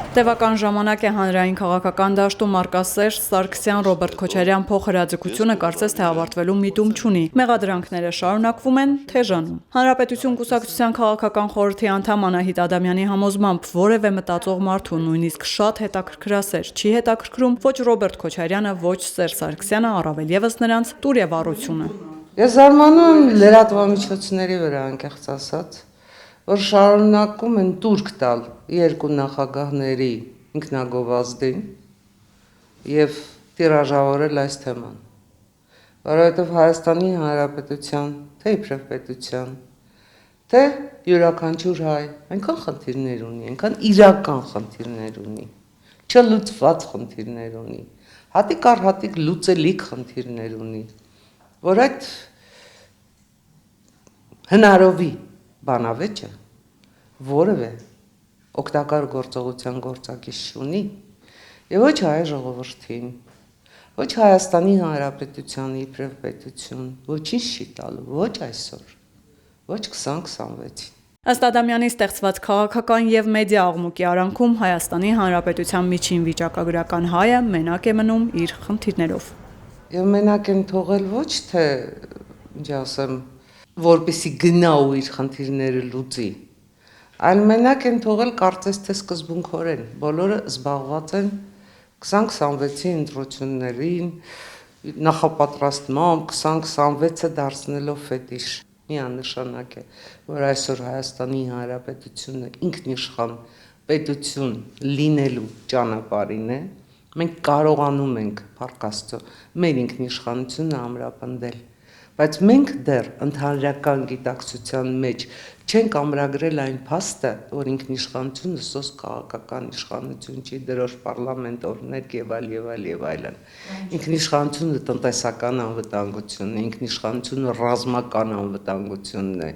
Տևական ժամանակ է հանրային քաղաքական դաշտում առկա Սերժ Սարգսյան Ռոբերտ Քոչարյան փոխհրաձգությունը կարծես թե ավարտվելու միտում չունի։ Մեղադրանքները շարունակվում են, թեժանում։ Հանրապետություն կուսակցության քաղաքական խորհրդի անդամ Անահիտ Ադամյանի համոզմամբ որևէ մտածող մարդու նույնիսկ շատ հետաքրքրասեր չի հետաքրքրում ոչ Ռոբերտ Քոչարյանը, ոչ Սերժ Սարգսյանը, առավել եւս նրանց տուր եւ առությունը։ Ես զարմանում եմ լրատվամիջոցների վրա, անկեղծ ասած, որ շարունակում են տուրք տալ երկու նախագահների ինքնագովազդին եւ տիրաժավորել այս թեման, որովհետեւ Հայաստանի Հանրապետության, թե իբրև պետության, թե յուրաքանչյուր հայ այնքան խնդիրներ ունի, այնքան իրական խնդիրներ ունի, չլուծված խնդիրներ ունի, հատիկ առ հատիկ լուծելիք խնդիրներ ունի, որ այդ հնարովի բանավեճը որևէ օգտակար գործողության գործակից չունի եւ ոչ հայ ժողովրդին, ոչ Հայաստանի Հանրապետության իբրև պետություն, ոչինչ չի տալու, ոչ այսօր, ոչ 2026-ին։ Ըստ Ադամյանի ստեղծված քաղաքական եւ մեդիա աղմուկի արանքում Հայաստանի Հանրապետության միջին վիճակագրական հայը մենակ է մնում իր խնդիրներով։ Եվ մենակ են թողել ոչ թե, ինչ ասեմ, որպեսի գնա ու իր խնդիրները լուծի, այլ մենակ են թողել կարծես թե սկզբունքորեն, բոլորը զբաղված են 2026-ի ընտրություններին, նախապատրաստմամբ 2026-ը դարձնելով ֆետիշ։ Միանշանակ է, որ այսօր Հայաստանի Հանրապետությունը ինքնիշխան պետություն լինելու ճանապարհին է, մենք կարողանում ենք, փառք Աստծո, մեր ինքնիշխանությունը ամրապնդել, բայց մենք դեռ ընդհանրական գիտակցության մեջ չենք ամրագրել այն փաստը, որ ինքնիշխանությունը սոս քաղաքական իշխանություն չի, դրոշ պարլամենտ օրենք եւ այլն։ Ինքնիշխանությունը տնտեսական անվտանգությունն է, ինքնիշխանությունը ռազմական անվտանգությունն է,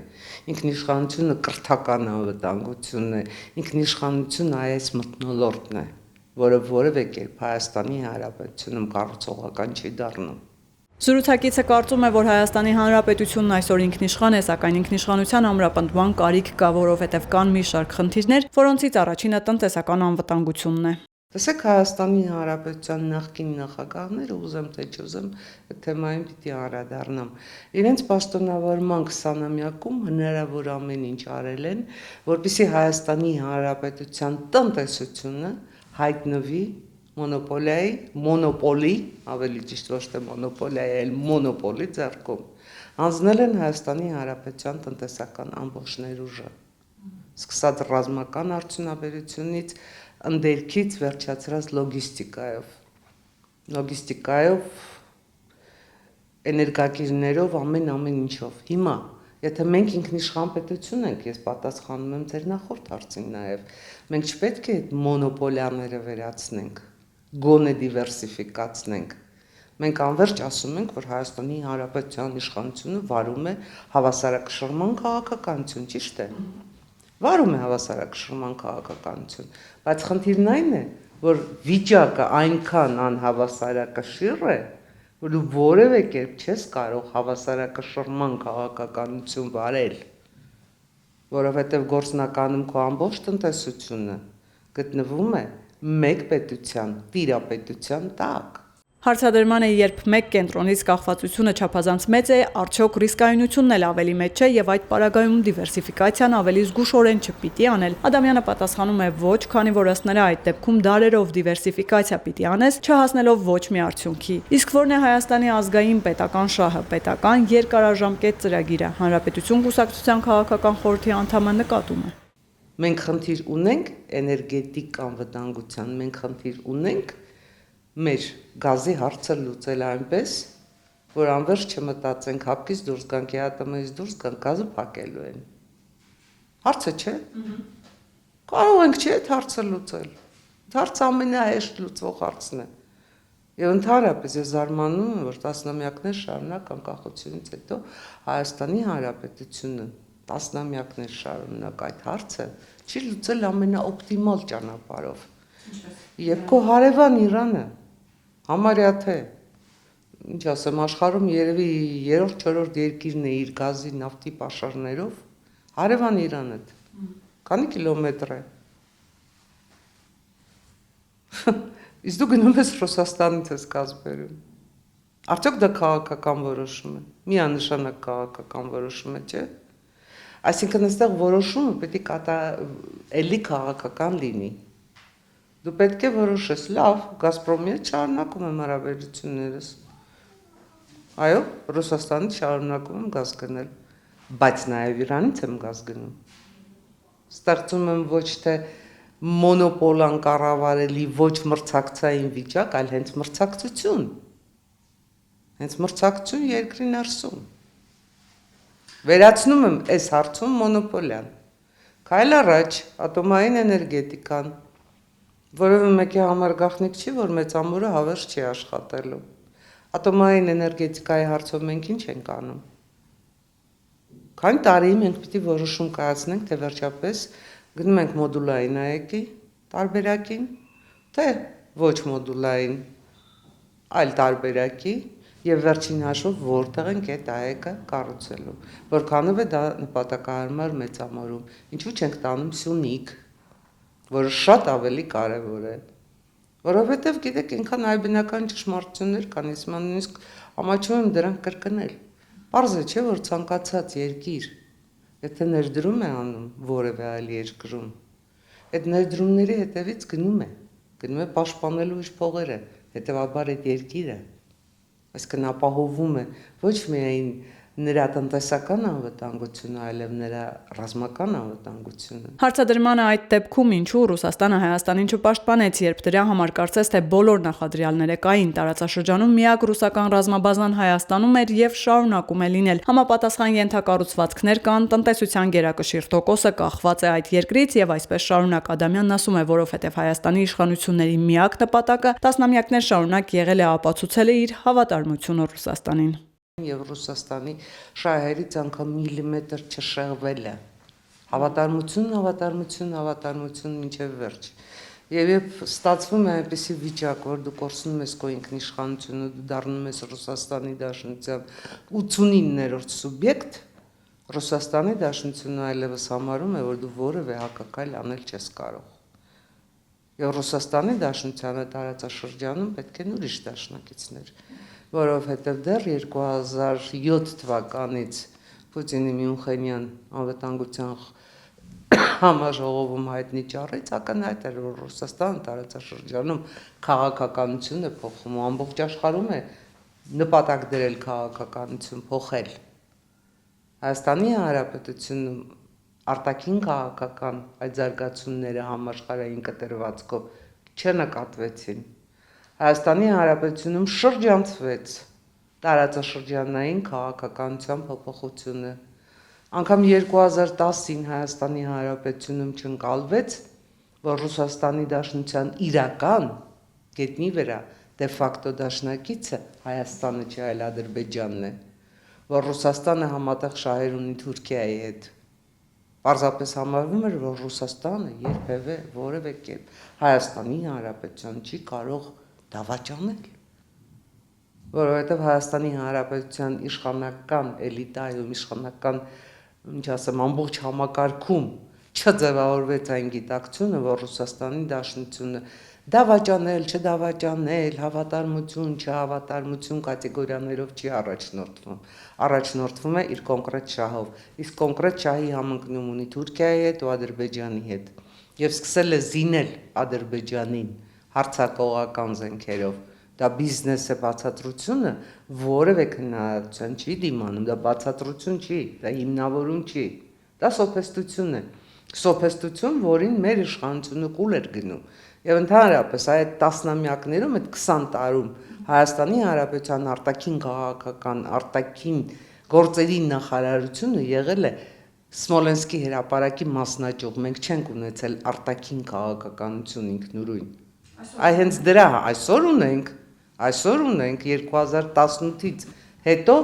ինքնիշխանությունը կրթական անվտանգությունն է, ինքնիշխանությունը այս մթնոլորտն է, որը որևէ կերպ Հայաստանի Հանրապետությունում կառուցողական չի դառնում։ Զրուցակիցը կարծում է, որ Հայաստանի Հանրապետությունն այսօր ինքնիշխան է, սակայն ինքնիշխանության ամրապնդման կարիք կա, որովհետև կան մի շարք խնդիրներ, որոնցից առաջինը տնտեսական անվտանգությունն է։ Տեսեք, Հայաստանի Հանրապետության նախկին նախագահները, ուզեմ թե չուզեմ, այդ թեմային պիտի անդրադառնամ, իրենց պաշտոնավարման 20-ամյակում հնարավոր ամեն ինչ արել են, որպեսզի Հայաստանի Հանրապետության տնտեսությունը հայտնվի մոնոպոլի, ավելի ճիշտ ոչ թե մոնոպոլիայի, այլ մոնոպոլի ձեռքում, հանձնել են Հայաստանի Հանրապետության տնտեսական ամբողջ ներուժը, սկսած ռազմական արդյունաբերությունից, ընդերքից վերջացրած լոգիստիկայով, էներգակիրներով, ամեն ինչով։ Հիմա, եթե մենք ինքնիշխան պետություն ենք, ես պատասխանում եմ ձեր նախորդ հարցին նաև, մենք չպետք է այդ մոնոպոլիաները վերացնենք, գոնե դիվերսիֆիկացնենք։ Մենք անverջ ասում ենք, որ Հայաստանի Հանրապետության իշխանությունը վարում է հավասարակշռման քաղաքականություն, ճիշտ է։ Վարում է հավասարակշռման քաղաքականություն, բայց խնդիրն այն է, որ վիճակը այնքան անհավասարակշիռ է, որ դու որևէ կերպ չես կարող հավասարակշռման քաղաքականություն վարել, որովհետև գործնականում քո ամբողջ տնտեսությունը գտնվում է մեկ պետության, տիրապետության տակ։ Հարցադրման է, երբ մեկ կենտրոնից կախվածությունը չափազանց մեծ է, արդյոք ռիսկայունությունն էլ ավելի մեծ չէ եւ այդ պարագայում դիվերսիֆիկացիան ավելի զգուշորեն չպիտի անել։ Ադամյանը պատասխանում է ոչ, քանի որ ըստ նրա այդ դեպքում դարերով դիվերսիֆիկացիա պիտի անես, չհասնելով ոչ մի արդյունքի։ Իսկ որն է Հայաստանի ազգային պետական շահը, պետական երկարաժամկետ ծրագիրը, Հանրապետություն կուսակցության քաղաքական խորհրդի անդամը նկատում է։ Մենք խնդիր ունենք էներգետիկ անվտանգության, մենք խնդիր ունենք մեր գազի հարցը լուծել այնպես, որ անverջ չմտածենք հապկից դուրս գանք, ԵԱՏՄ-ից դուրս գանք, գազը փակելու են։ Հարցը չէ։ Կարող ենք չէ այդ հարցը լուծել։ Հարցը ամենահեշտ լուծվող հարցն է։ Եվ ընդհանրապես ես զարմանում եմ, որ տասնամյակներ շարունակ անկախությունից հետո Հայաստանի Հանրապետությունը տասնամյակներ շարունակ այդ հարցը չի լուծել ամենաօպտիմալ ճանապարհով։ Եվ քո հարևան Իրանը համարյա թե, ինչ ասեմ, աշխարհում երևի 3-4 երկիրն է իր գազի նավթի պաշարներով, հարևան Իրանդ, քանի կիլոմետր է։ Իսկ դու գնում ես Ռուսաստանից ես կազմերում։ Արդյոք դա քաղաքական որոշում է։ Միանշանակ քաղաքական որոշում է, չէ՞։ Այսինքն այստեղ որոշումը պետք է էլի քաղաքական լինի։ Դու պետք է որոշես, լավ, Գազպրոմի հետ շարունակում եմ հարաբերություններս։ Այո, Ռուսաստանից շարունակում եմ գազ գնել, բայց նաև Իրանից եմ գազ գնում։ Ստեղծում եմ ոչ թե մոնոպոլան կառավարելի ոչ մրցակցային վիճակ, այլ հենց մրցակցություն։ Հենց մրցակցություն երկրի ներսում։ Վերացնում եմ այս հարցում մոնոպոլիան։ Քայլ առաջ ատոմային էներգետիկան, որևէ մեկի համար գաղտնիք չի, որ մեծամորը հավերժ չի աշխատելու։ Ատոմային էներգետիկայի հարցով մենք ինչ ենք անում։ Քանի տարի մենք պիտի որոշում կայացնենք, թե վերջապես գնում ենք մոդուլային ԱԵԿ-ի տարբերակին, թե ոչ մոդուլային, այլ տարբերակի եւ վերջին հաշվով որտեղ ենք այդ ԱԵԿ-ը կառուցելու, որքանով է դա նպատակահարմար մեծամորում, ինչու չենք տանում Սյունիք, որը շատ ավելի կարևոր է, որովհետեւ գիտեք, այնքան այբնական ճշմարտություններ կան, ես նույնիսկ ամաչում եմ դրանք կրկնել։ Պարզ է, չէ, որ ցանկացած երկիր, եթե ներդրում է անում որևէ այլ երկրում, այդ ներդրումների հետևից գնում է պաշտպանելու իր փողերը, հետևաբար այդ երկիրը այսինքն ապահովում է ոչ միայն նրա տնտեսական անվտանգությունը, այլև նրա ռազմական անվտանգությունը։ Հարցադրմանը այդ դեպքում ինչու Ռուսաստանը Հայաստանին չպաշտպանեց, երբ դրա համար կարծես թե բոլոր նախադրյալները կային, տարածաշրջանում միակ ռուսական ռազմաբազան Հայաստանում էր եւ շարունակում է լինել։ Համապատասխան ենթակառուցվածքներ կան, տնտեսության գերակշիռ տոկոսը կախված է այդ երկրից եւ այսպես շարունակ Ադամյանն ասում է, որովհետեւ Հայաստանի իշխանությունների միակ նպատակը տասնամյակներ շարունակ եղել է ապացուցել իր հավատարմությունը Ռուսաստանին։ Եվ Ռուսաստանի շահերից անգամ միլիմետր չշեղվել է։ Հավատարմություն մինչև վերջ։ Եվ ստացվում է այնպիսի վիճակ, որ դու կորցնում ես քո ինքնիշխանությունը, դու դառնում ես Ռուսաստանի Դաշնության 89-րդ սուբյեկտ, Ռուսաստանի Դաշնությունը այլևս համարում է, որ դու որևէ հակակայլ անել չես կարող։ Եվ Ռուսաստանի Դաշնությանը տարածաշրջանում պետք են ուրիշ դաշնակիցներ, որովհետև դեռ 2007 թվականից Պուտինի Մյունխենյան անվտանգության համաժողովում հայտնի ճառից ակնհայտ էր, որ Ռուսաստանը տարածաշրջանում քաղաքականություն է փոխում ու ամբողջ աշխարհում է նպատակ դրել քաղաքականություն փոխել։ Հայաստանի Հանրապետությունում արտաքին քաղաքական այդ զարգացումները համաշխարհային կտրվածքով չնկատվեցին։ Հայաստանի Հանրապետությունում շրջանցվեց տարածաշրջանային քաղաքականության փոփոխությունը։ Անգամ 2010-ին Հայաստանի Հանրապետությունում չընկալվեց, որ Ռուսաստանի Դաշնության իրական գետնի վրա դե ֆակտո դաշնակիցը Հայաստանը չէ, այլ Ադրբեջանն է, որ Ռուսաստանը համատեղ շահեր ունի Թուրքիայի հետ։ Պարզապես համարվում էր, որ Ռուսաստանը երբևէ որևէ կերպ Հայաստանի Հանրապետության չի կարող դավաճանել, որովհետև Հայաստանի Հանրապետության իշխանական էլիտայում, իշխանական, ինչ ասեմ, ամբողջ համակարգում չձևավորվեց այն գիտակցությունը, որ Ռուսաստանի Դաշնությունը դավաճանել, չդավաճանել, հավատարմություն, չհավատարմություն կատեգորիաներով չի առաջնորդվում։ Առաջնորդվում է իր կոնկրետ շահով, իսկ կոնկրետ շահի համընկնում ունի Թուրքիայի հետ ու Ադրբեջանի հետ եւ սկսել է զինել Ադրբեջանին հարձակողական զենքերով։ Դա բիզնես է բացատրությունը, որևէ քննադատության չի դիմանում, դա բացատրություն չի, դա հիմնավորում չի, դա սոփեստություն է։ Սոփեստություն, որին մեր իշխանությունը կուլ էր գնում։ Եվ ընդհանրապես այդ տասնամյակներում, այդ 20 տարում Հայաստանի Հանրապետության արտաքին քաղաքական, արտաքին գործերի նախարարությունը եղել է Սմոլենսկի հրապարակի մասնաճյուղ։ Մենք չենք ունեցել արտաքին քաղաքականություն ինքնուրույն։ Այ հենց դրա այսօր ունենք 2018-ից հետո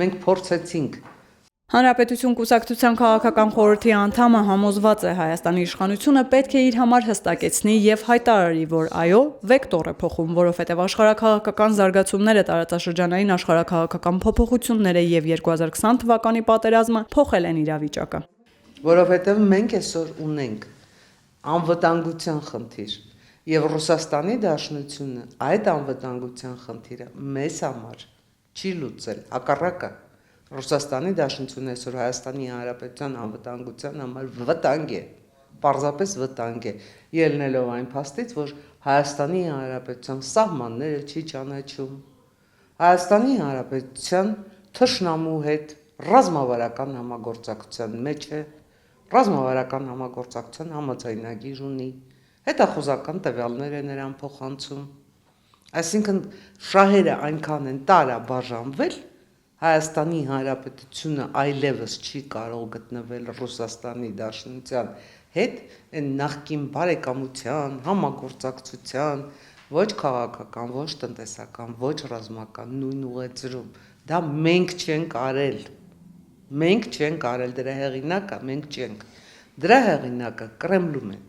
մենք փորձեցինք։ Հանրապետություն կուսակցության քաղաքական խորհրդի անդամը համոզված է Հայաստանի իշխանությունը պետք է իր համար հստակեցնի եւ հայտարարի, որ այո, վեկտոր է փոխում, որովհետեւ աշխարհաքաղաքական զարգացումները, տարածաշրջանային աշխարհաքաղաքական փոփոխությունները եւ 2020 թվականի պատերազմը փոխել են իրավիճակը։ Որովհետեւ մենք այսօր ունենք անվտանգության խնդիր։ Եվ Ռուսաստանի Դաշնությունը այդ անվտանգության խնդիրը մեզ համար չի լուծել, հակառակը Ռուսաստանի Դաշնությունը այսօր Հայաստանի Հանրապետության անվտանգության համար վտանգ է, պարզապես վտանգ է, ելնելով այն փաստից, որ Հայաստանի Հանրապետության սահմանները չի ճանաչում, Հայաստանի Հանրապետության թշնամու հետ ռազմավարական համագործակցության մեջ է, ռազմավարական համագործակցության համաձայնագիր ունի, հետախուզական տվյալներ է նրան փոխանցում, այսինքն շահերը այնքան են տարաբաժանվել, Հայաստանի Հանրապետությունը այլևս չի կարող գտնվել Ռուսաստանի Դաշնության հետ այն նախկին բարեկամության, համագործակցության, ոչ քաղաքական, ոչ տնտեսական, ոչ ռազմական նույն ուղեծրում, դա մենք չենք արել, դրա հեղինակը մենք չենք, դրա հեղինակը Կրեմլում է,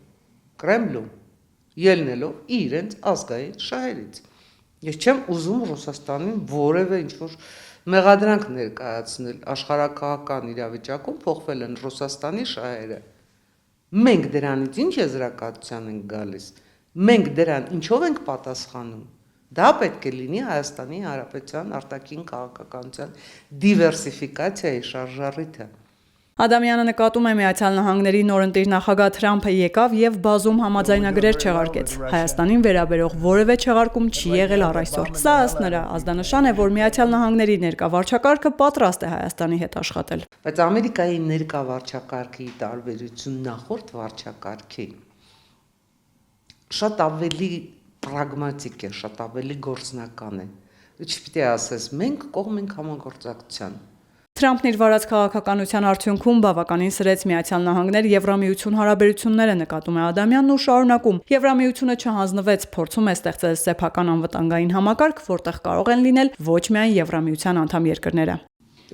Կրեմլում, ելնելով իրենց ազգային շահերից, ես չեմ ուզում Ռուսաստանին որևէ ինչ-որ մեղադրանք ներկայացնել, աշխարհակահական իրավիճակում փոխվել են Ռուսաստանի շահերը, մենք դրանից ինչ եզրակացության ենք գալիս, մենք դրան ինչով ենք պատասխանում, դա պետք է լինի Հայաստանի Հանրապետության արտաքին քաղաքականության դիվերսիֆիկացիայի շարժառիթը։ Ադամյանը նկատում է Միացյալ Նահանգների նորընտիր նախագահ Թրամփը եկավ եւ բազում համաձայնագրեր չեղարկեց։ Հայաստանին վերաբերող որևէ չեղարկում չի եղել առ այսօր։ Սա ըստ նրա ազդանշան է, որ Միացյալ Նահանգների ներկա վարչակարգը պատրաստ է Հայաստանի հետ աշխատել։ Բայց Ամերիկայի ներկա վարչակարգի տարբերություն նախորդ վարչակարգի շատ ավելի պրագմատիկ է, շատ ավելի գործնական է։ Չպիտի ասես, մենք կողմ ենք համագործակցության։ Թրամփն իր վարած քաղաքականության արդյունքում բավականին սրեց Միացյալ Նահանգներ Եվրամիություն հարաբերությունները, նկատում է Ադամյանն ու շարունակում։ Եվրամիությունը չհանձնվեց, փորձում է ստեղծել սեփական անվտանգային համակարգ, որտեղ կարող են լինել ոչ միայն Եվրամիության անդամ երկրները։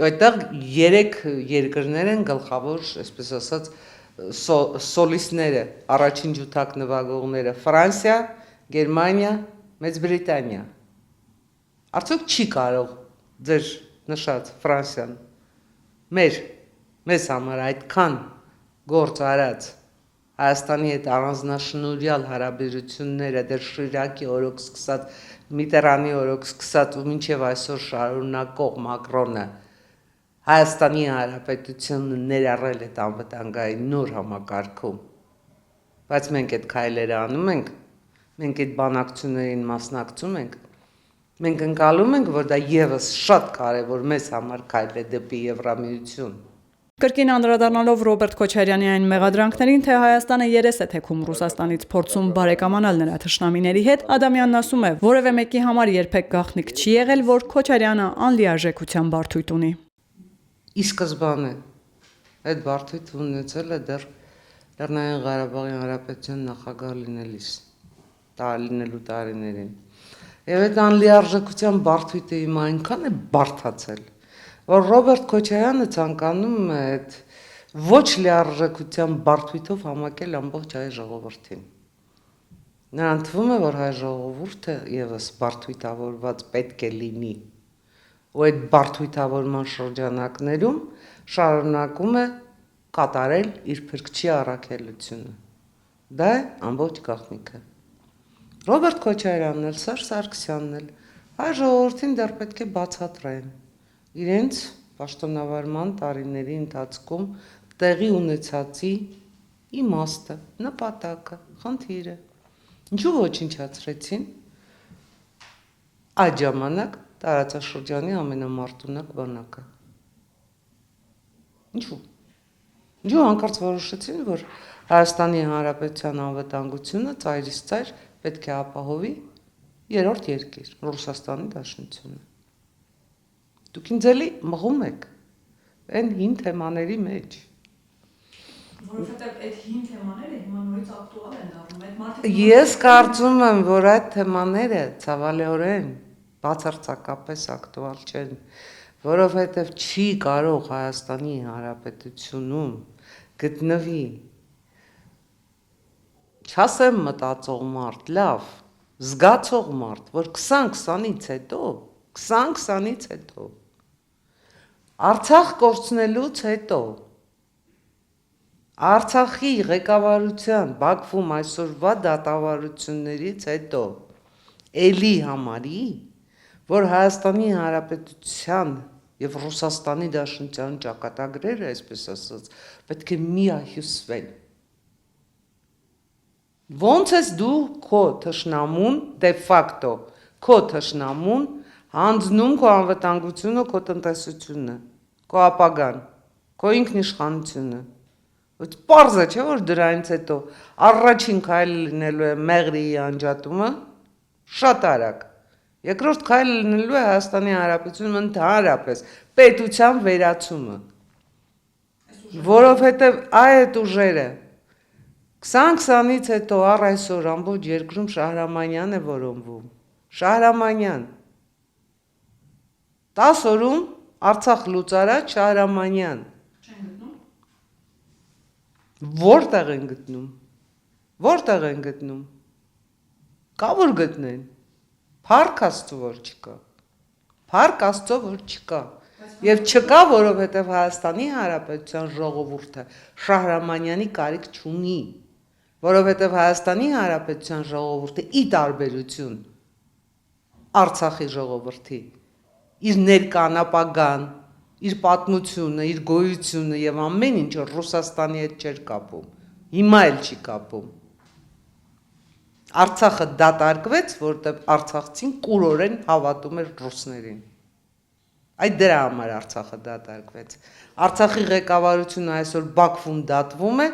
Այդտեղ 3 երկրներ են գլխավոր, այսպես ասած, սոլիստները, առաջին ջութակ նվագողները՝ Ֆրանսիա, Գերմանիա, Մեծ Բրիտանիա։ Արդյոք չի կարող ձեր նշած Ֆրանսիան մեզ համար այդքան գործ արած Հայաստանի հետ առանձնաշնորհյալ հարաբերությունները դեռ Շիրակի օրոք սկսած, Միտերանի օրոք սկսած ու մինչև այսօր շարունակող Մակրոնը Հայաստանի Հանրապետությունը ներառել է անվտանգային նոր համակարգում, բայց մենք այդ քայլերը անում ենք, մենք այդ բանակցություններին մասնակցում ենք, մենք ընկալում ենք, որ դա եւս շատ կարևոր մեզ համար քայլ է դեպի Եվրամիություն։ Կրկին անդրադառնալով Ռոբերտ Քոչարյանի այն մեղադրանքներին, թե Հայաստանը երես է թեքում Ռուսաստանից փորձում բարեկամանալ նրա թշնամիների հետ, Ադամյանն ասում է, որևէ մեկի համար երբեք գաղտնիք չի եղել, որ Քոչարյանը անլիարժեքության բարդույթ ունի։ Ի սկզբանե այդ բարդույթը ունեցել է դեռ Լեռնային Ղարաբաղի Հանրապետության նախագահ լինելու տարիներին։ Եվ այդ անլիարժեքության բարդույթը հիմա այնքան է բարդացել, որ Ռոբերտ Քոչարյանը ցանկանում է այդ ոչ լիարժեքության բարդույթով համակել ամբողջ հայ ժողովրդին։ Նրան թվում է, որ հայ ժողովուրդը եւս բարդույթավորված պետք է լինի, ու այդ բարդույթավորման շրջանակներում շարունակում է կատարել իր փրկչի առաքելությունը։ Դա է ամբողջ գաղտնիքը։ Ռոբերտ Քոչարյանն էլ, Սերժ Սարգսյանն էլ հայ ժողովրդին դեռ պետք է բացատրեն իրենց պաշտոնավարման տարիների ընթացքում տեղի ունեցածի իմաստը, նպատակը, խնդիրը։ Ինչու ոչնչացրեցին այդ ժամանակ տարածաշրջանի ամենամարտունակ բանակը։ Ինչու հանկարծ որոշեցին, որ Հայաստանի Հանրապետության անվտանգությունը ծայրից ծայր պետք է ապահովի երրորդ երկիր, Ռուսաստանի Դաշնությունը։ Դուք ինձ էլի մղում եք այն հին թեմաների մեջ։ Որովհետև այդ հին թեմաները հիմա նորից ակտուալ են դառնում։ Ես կարծում եմ, որ այդ թեմաները ցավալիորեն բացարձակապես ակտուալ չեն, որովհետև չի կարող Հայաստանի Հանրապետությունում գտնվի չասեմ մտածող մարդ, լավ, զգացող մարդ, որ 20-20-ից հետո Արցախ կորցնելուց հետո Արցախի ղեկավարության Բաքվում այսօրվա դատավարություններից հետո էլի համարի, որ Հայաստանի Հանրապետության եւ Ռուսաստանի Դաշնության ճակատագրերը, այսպես ասած, պետք է միահյուսվեն։ Ոնց ես դու քո թշնամուն դե ֆակտո քո թշնամուն հանձնում քո անվտանգությունը, քո տնտեսությունը, քո ապագան, քո ինքնիշխանությունը։ Ոչ պարզ է, չէ՞ որ դրանից հետո առաջին քայլը լինելու է Մեղրիի անջատումը, շատ արագ։ Երկրորդ քայլը լինելու է Հայաստանի Հանրապետությունում ընդհանրապես պետության վերացումը։ Որովհետև այդ ուժերը 20-20-ից հետո առ այսօր ամբողջ երկրում Շահրամանյան է որոնվում։ Շահրամանյան 10 օրում Արցախ լուծարած Շահրամանյան։ Որտեղ են գտնում։ Որտեղ են գտնում։ Կա որ գտնեն։ Փառք Աստծո որ չկա։ Փառք Աստծո որ չկա։ Եվ չկա, որովհետև Հայաստանի Հանրապետության ժողովուրդը Շահրամանյանի կարիք չունի, որովհետև Հայաստանի Հանրապետության ժողովուրդը ի տարբերություն Արցախի ժողովրդի իր ներկան ապագան, իր պատմությունը, իր գոյությունը եւ ամեն ինչը Ռուսաստանի հետ չէր կապում։ Հիմա էլ չի կապում։ Արցախը դատարկվեց, որտեղ արցախցին կուրորեն հավատում էր ռուսներին։ Այդ դրա համար Արցախը դատարկվեց։ Արցախի ղեկավարությունը այսօր Բաքվում դատվում է,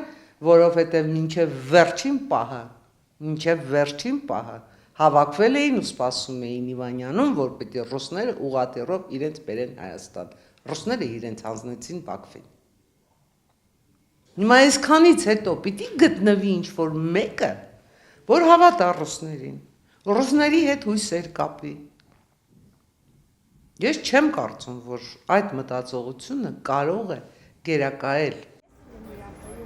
որովհետև մինչև վերջին պահը հավաքվել էին ու սպասում էին Իվանյանում, որ պիտի ռուսները ուղղաթիռով իրենց բերեն Հայաստան։ Ռուսները իրենց հանձնեցին Բաքվին։ Հիմա այսքանից հետո պիտի գտնվի ինչ-որ մեկը, որ հավատա ռուսներին, ռուսների հետ հույսեր կապի։ Ես չեմ կարծում, որ այդ մտածողությունը կարող է գերակայել։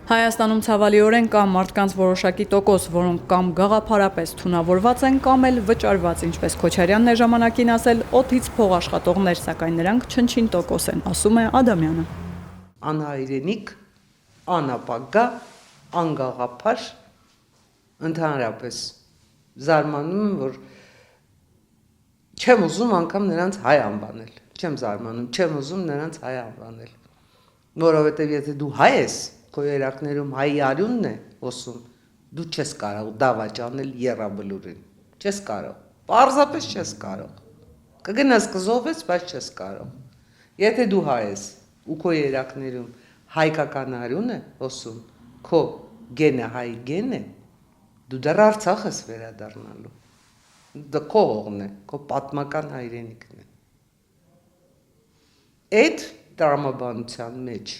Հայաստանում ցավալիորեն կա մարդկանց որոշակի տոկոս, որոնք կամ գաղափարապես թունավորված են, կամ էլ վճարված, ինչպես Քոչարյանն է ժամանակին ասել, օդից փող աշխատողներ, սակայն նրանք չնչին տոկոս են, ասում է Ադամյանը։ Անհայրենիք, անապագա, անգաղափար, ընդհանրապես զարմանում եմ, որ չեմ ուզում անգամ նրանց հայ անվանել, չեմ զարմանում, չեմ ուզում նրանց հայ անվանել, որովհետև եթե դու հայ ես, քո երակներում հայի արյունն է ոսում, դու չես կարող դավաճանել եռաբլուրին, չես կարող, պարզապես չես կարող, կգնաս կզովես, բայց չես կարող, եթե դու հայ ես ու քո երակներում հայկական արյուն է ոսում, քո գենը հայ գեն է, դու դեռ Արցախ ես վերադառնալու, դա քո հողն է, քո պատմական հայրենիքն է, այդ տրամաբանության մեջ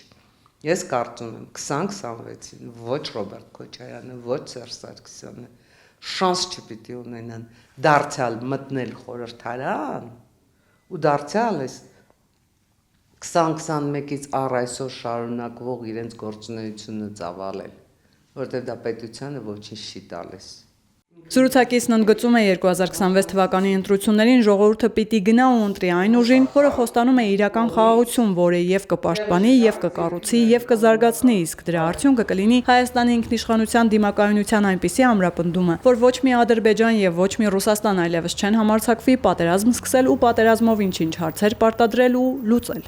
ես կարծում եմ 20-26-ին ոչ Ռոբերտ Քոչարյանը, ոչ Սերժ Սարգսյանը շանս չպիտի ունենան դարձյալ մտնել խորհրդարան ու դարձյալ այս 20-21-ից առ այսօր շարունակվող իրենց գործունեությունը ծավալել, որտեղ դա պետությանը ոչինչ չի տալիս։ Զրուցակիցն ընդգծում է 2026 թվականի ընտրություններին ժողովուրդը պիտի գնա ու ընտրի այն ուժին, որը խոստանում է իրական խաղաղություն, որը եւ կպաշտպանի, եւ կկառուցի, եւ կզարգացնի, իսկ դրա արդյունքը կլինի Հայաստանի ինքնիշխանության դիմակայունության այնպիսի ամրապնդումը, որ ոչ մի Ադրբեջան եւ ոչ մի Ռուսաստան այլևս չեն համարձակվի պատերազմ սկսել ու պատերազմով ինչ-ինչ հարցեր պարտադրել ու լուծել։